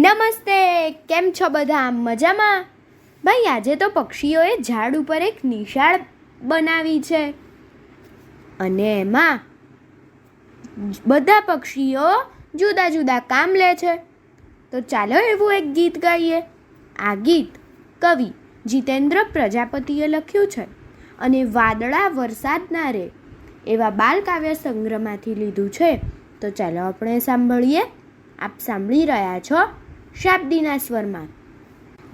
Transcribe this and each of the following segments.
નમસ્તે, કેમ છો બધા? મજામાં? ભાઈ, આજે તો પક્ષીઓએ ઝાડ ઉપર એક નિશાળ બનાવી છે અને એમાં બધા પક્ષીઓ જુદા જુદા કામ લે છે. તો ચાલો એવું એક ગીત ગાઈએ. આ ગીત કવિ જીતેન્દ્ર પ્રજાપતિએ લખ્યું છે અને વાદળા વરસાદના રે એવા બાલકાવ્ય સંગ્રહમાંથી લીધું છે. તો ચાલો આપણે સાંભળીએ. આપ સાંભળી રહ્યા છો શાબ્દીના સ્વરમાં.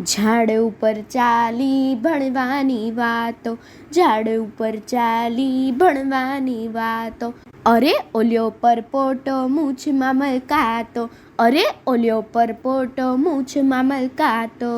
ઝાડ ઉપર ચાલી ભણવાની વાતો, ઝાડ ઉપર ચાલી ભણવાની વાતો, અરે ઓલ્યો પરપોટો મૂછમાં મલકાતો, અરે ઓલ્યો પરપોટો મૂછમાં મલકાતો.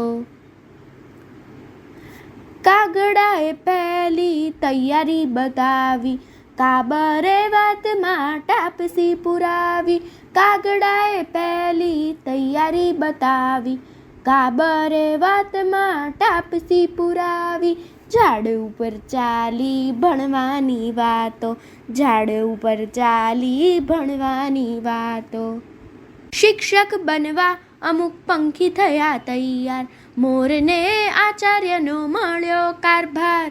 કાગડાએ પહેલી તૈયારી બતાવી, કાબરે વાતમાં ટાપસી પુરાવી. કાગડાએ પહેલી તૈયારી બતાવી, કાબરે વાતમાં ટાપસી પુરાવી. ઝાડ ઉપર ચાલી ભણવાની વાતો, ઝાડ ઉપર ચાલી ભણવાની વાતો. શિક્ષક બનવા અમુક પંખી થયા તૈયાર, મોરને આચાર્યનો મળ્યો કારભાર.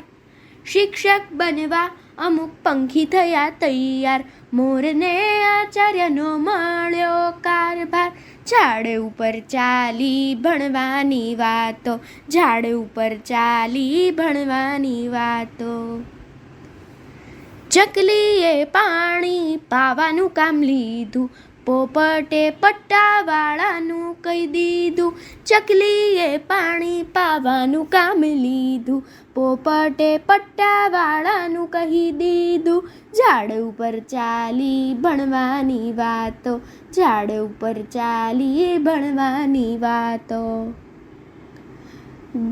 શિક્ષક બનવા અમુક પંખી થયા તૈયાર, મોરને આચાર્યનો મળ્યો કારભાર. ઝાડ ઉપર ચાલી ભણવાની વાતો, ઝાડ ઉપર ચાલી ભણવાની વાતો. ચકલીએ પાણી પાવાનું કામ લીધું, પોપટે પટ્ટાવાળાનું કહી દીધું. ચકલીએ પાણી પાવાનું કામ લીધું, પોપટે પટ્ટાવાળાનું કહી દીધું. ઝાડ ઉપર ચાલી ભણવાની વાતો, ઝાડ ઉપર ચાલી ભણવાની વાતો.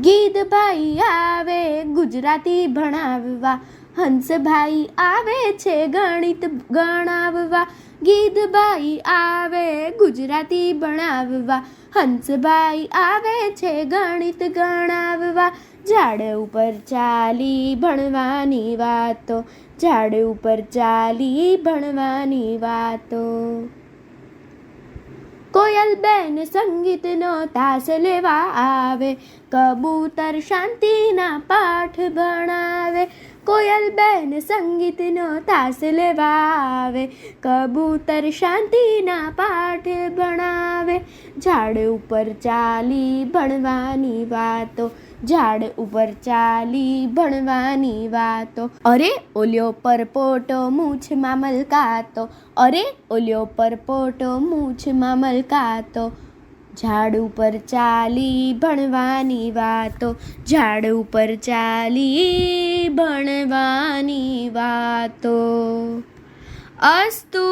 ગીધભાઈ આવે ગુજરાતી ભણાવવા, હંસભાઈ આવે છે ગણિત ગણાવવા. ગીધભાઈ આવે ગુજરાતી ભણાવવા, હંસભાઈ આવે છે ગણિત ગણાવવા. ઝાડ ઉપર ચાલી ભણવાની વાતો, ઝાડ ઉપર ચાલી ભણવાની વાતો. કોયલબેન સંગીતનો તાસ લેવા આવે, કબૂતર શાંતિના પાઠ ભણાવે. કોયલબેન સંગીતનો તાસ લેવા આવે, કબૂતર શાંતિના પાઠ ભણાવે. ઝાડ ઉપર ચાલી ભણવાની વાતો, ઝાડ ઉપર ચાલી ભણવાની વાતો. અરે ઓલ્યો પરપોટો મૂછમાં મલકાતો, અરે ઓલ્યો પરપોટો મૂછમાં મલકાતો. ઝાડ ઉપર ચાલી ભણવાની વાતો, ઝાડ ઉપર ચાલી ભણવાની વાતો. અસ્તુ.